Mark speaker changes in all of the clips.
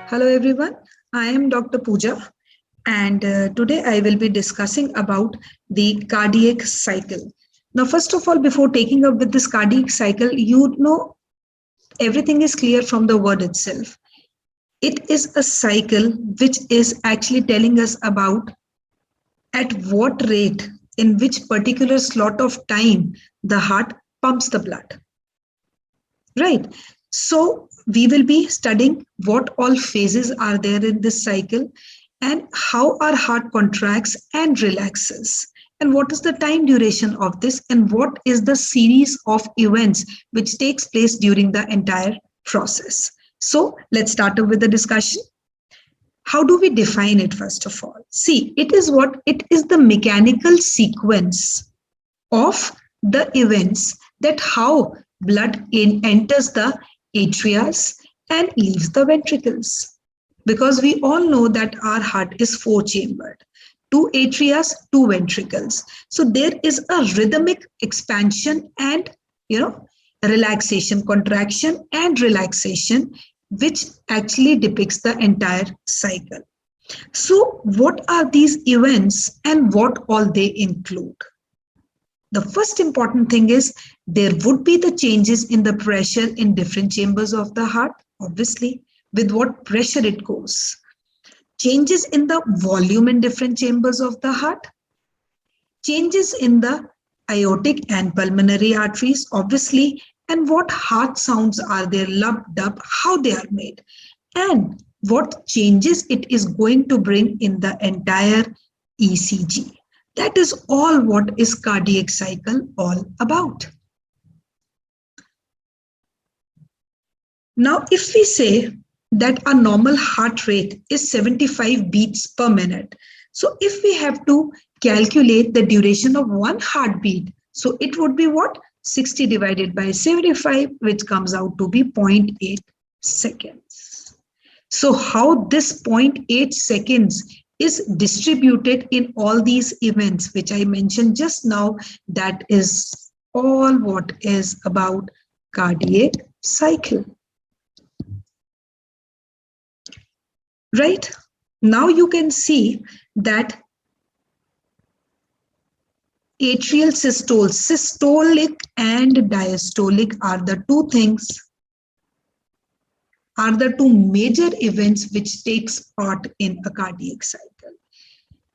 Speaker 1: Hello everyone, I am Dr. Pooja and today I will be discussing about the cardiac cycle. Now first of all, before taking up with this cardiac cycle, you know everything is clear from the word itself. It is a cycle which is actually telling us about at what rate, in which particular slot of time the heart pumps the blood. Right. So we will be studying what all phases are there in this cycle and how our heart contracts and relaxes. And what is the time duration of this and what is the series of events which takes place during the entire process. So let's start up with the discussion. How do we define it first of all? See, it is the mechanical sequence of the events that how blood enters the atrias and leaves the ventricles, because we all know that our heart is four chambered, two atrias, two ventricles. So there is a rhythmic expansion and relaxation, contraction and relaxation, which actually depicts the entire cycle. So what are these events and what all they include? The first important thing is there would be the changes in the pressure in different chambers of the heart, obviously, with what pressure it goes. Changes in the volume in different chambers of the heart. Changes in the aortic and pulmonary arteries, obviously, and what heart sounds are there, lub, dub, how they are made, and what changes it is going to bring in the entire ECG. That is all what is cardiac cycle all about. Now, if we say that a normal heart rate is 75 beats per minute, so if we have to calculate the duration of one heartbeat, so it would be what? 60 divided by 75, which comes out to be 0.8 seconds. So how this 0.8 seconds is distributed in all these events which I mentioned just now, that is all what is about cardiac cycle. Right? Now you can see that atrial systole, systolic and diastolic are the two things, are the two major events which takes part in a cardiac cycle.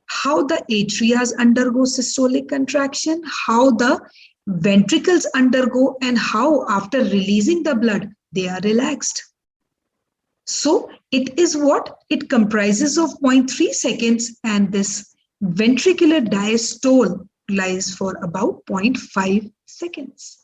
Speaker 1: How the atrias undergo systolic contraction, how the ventricles undergo, and how after releasing the blood, they are relaxed. So it is what? It comprises of 0.3 seconds and this ventricular diastole lies for about 0.5 seconds.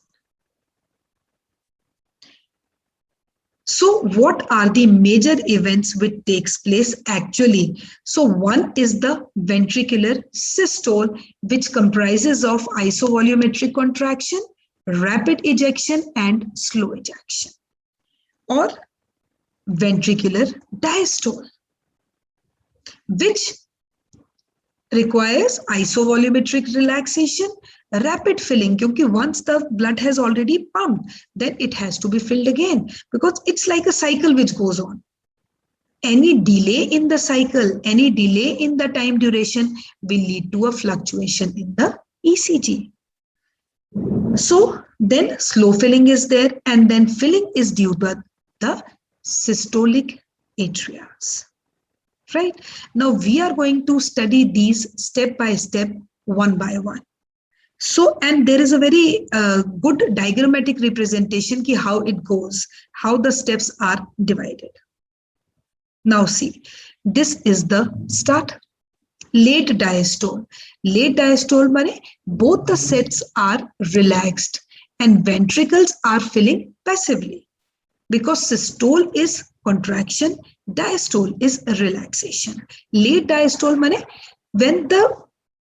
Speaker 1: So what are the major events which takes place actually? So one is the ventricular systole, which comprises of isovolumetric contraction, rapid ejection and slow ejection, or ventricular diastole, which requires isovolumetric relaxation, rapid filling, because once the blood has already pumped, then it has to be filled again, because it's like a cycle which goes on. Any delay in the cycle, any delay in the time duration will lead to a fluctuation in the ECG. So then slow filling is there, and then filling is due to the systolic atrias. Right? Now we are going to study these step by step, one by one. So, and there is a very good diagrammatic representation ki how it goes, how the steps are divided. Now see, this is the start. Late diastole. Late diastole means both the sets are relaxed and ventricles are filling passively, because systole is contraction, diastole is relaxation. Late diastole means when the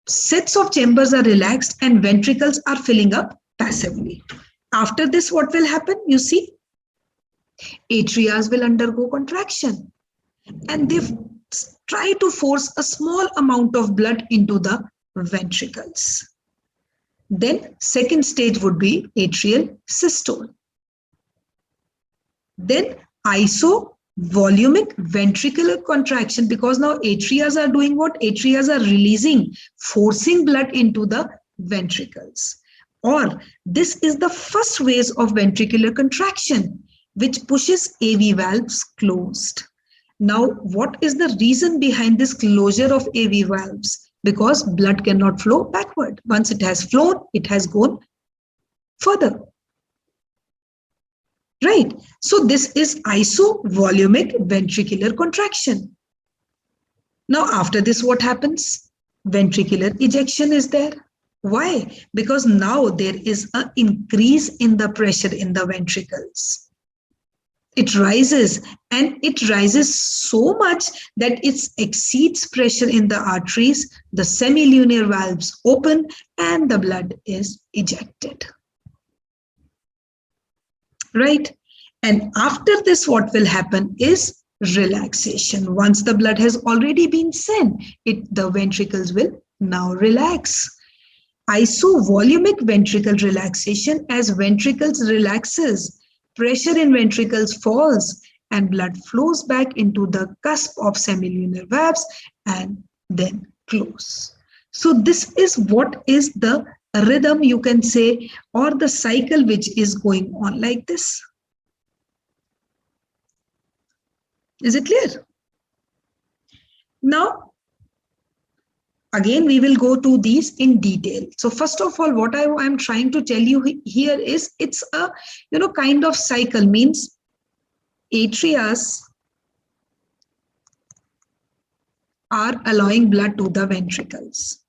Speaker 1: sets of chambers are relaxed and ventricles are filling up passively. After this, what will happen? You see, atrias will undergo contraction and they try to force a small amount of blood into the ventricles. Then second stage would be atrial systole. Then volumic ventricular contraction, because now atrias are doing what? Atrias are releasing, forcing blood into the ventricles. Or this is the first phase of ventricular contraction, which pushes AV valves closed. Now, what is the reason behind this closure of AV valves? Because blood cannot flow backward. Once it has flown, it has gone further. Right. So this is isovolumic ventricular contraction. Now, after this, what happens? Ventricular ejection is there. Why? Because now there is an increase in the pressure in the ventricles. It rises, and it rises so much that it exceeds pressure in the arteries. The semilunar valves open and the blood is ejected. Right? And after this, what will happen is relaxation. Once the blood has already been sent, the ventricles will now relax. Isovolumic ventricle relaxation, as ventricles relaxes, pressure in ventricles falls and blood flows back into the cusp of semilunar valves and then close. So this is what is the rhythm, you can say, or the cycle which is going on like this. Is it clear? Now, again, we will go to these in detail. So first of all, what I am trying to tell you here is it's a kind of cycle, means atrias are allowing blood to the ventricles.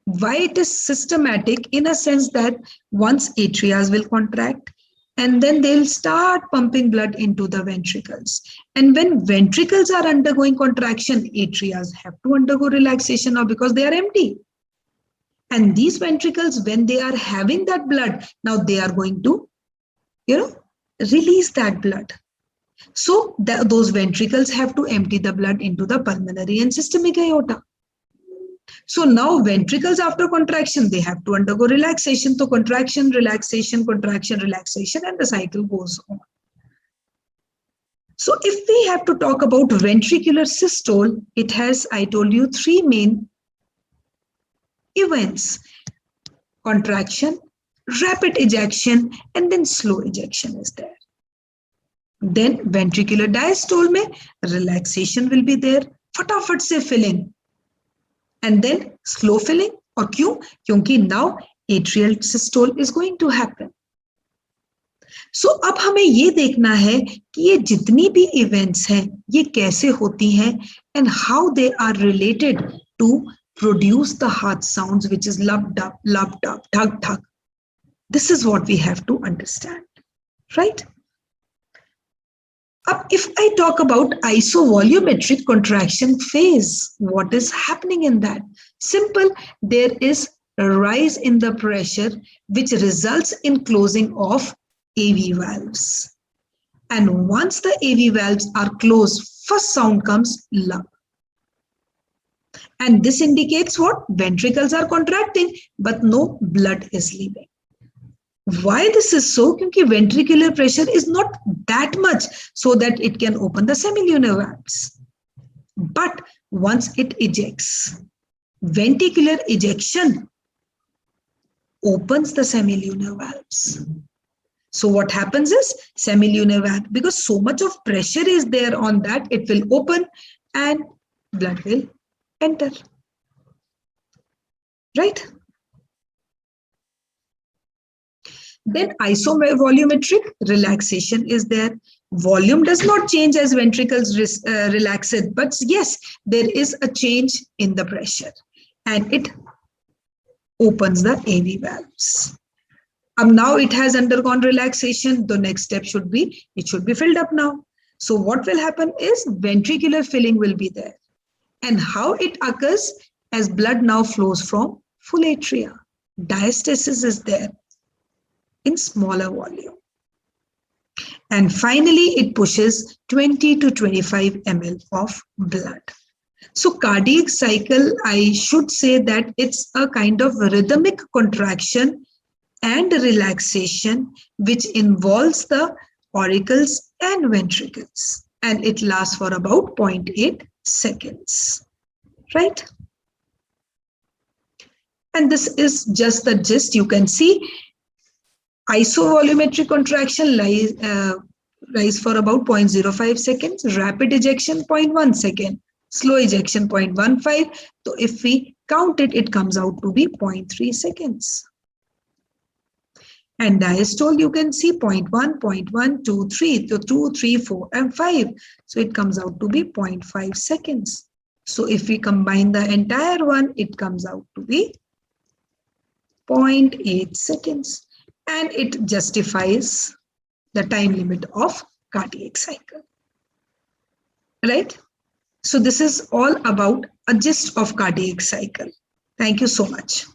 Speaker 1: Why it is systematic? In a sense that once atrias will contract, and then they'll start pumping blood into the ventricles. And when ventricles are undergoing contraction, atrias have to undergo relaxation now because they are empty. And these ventricles, when they are having that blood, now they are going to, release that blood. So those ventricles have to empty the blood into the pulmonary and systemic aorta. So now ventricles, after contraction, they have to undergo relaxation. So contraction, relaxation, contraction, relaxation, and the cycle goes on. So if we have to talk about ventricular systole, it has, I told you, three main events: contraction, rapid ejection, and then slow ejection is there. Then ventricular diastole mein relaxation will be there, फटाफट से filling, and then slow filling. और क्यों? क्योंकि now atrial systole is going to happen. So अब हमें ये देखना है कि ये जितनी भी events हैं ये कैसे होती हैं and how they are related to produce the heart sounds, which is lub dub, thug thug. This is what we have to understand, right? If I talk about isovolumetric contraction phase, what is happening in that? Simple, there is a rise in the pressure which results in closing of AV valves. And once the AV valves are closed, first sound comes lub. And this indicates what? Ventricles are contracting, but no blood is leaving. Why this is so? Because ventricular pressure is not that much so that it can open the semilunar valves. But once it ejects, ventricular ejection opens the semilunar valves. So what happens is semilunar valve, because so much of pressure is there on that, it will open and blood will enter. Right? Then isovolumetric relaxation is there. Volume does not change as ventricles relax it, but yes, there is a change in the pressure and it opens the AV valves. Now it has undergone relaxation. The next step should be, it should be filled up now. So what will happen is ventricular filling will be there. And how it occurs? As blood now flows from full atria. Diastasis is there in smaller volume. And finally, it pushes 20 to 25 ml of blood. So cardiac cycle, I should say that it's a kind of rhythmic contraction and relaxation which involves the auricles and ventricles. and it lasts for about 0.8 seconds, right? And this is just the gist. You can see isovolumetric contraction rise for about 0.05 seconds, rapid ejection 0.1 second, slow ejection 0.15. So if we count it, it comes out to be 0.3 seconds. And diastole, you can see 0.1, 0.1, 2, 3, so 2, 3, 4, and 5. So it comes out to be 0.5 seconds. So if we combine the entire one, it comes out to be 0.8 seconds. And it justifies the time limit of cardiac cycle. Right? So this is all about a gist of cardiac cycle. Thank you so much.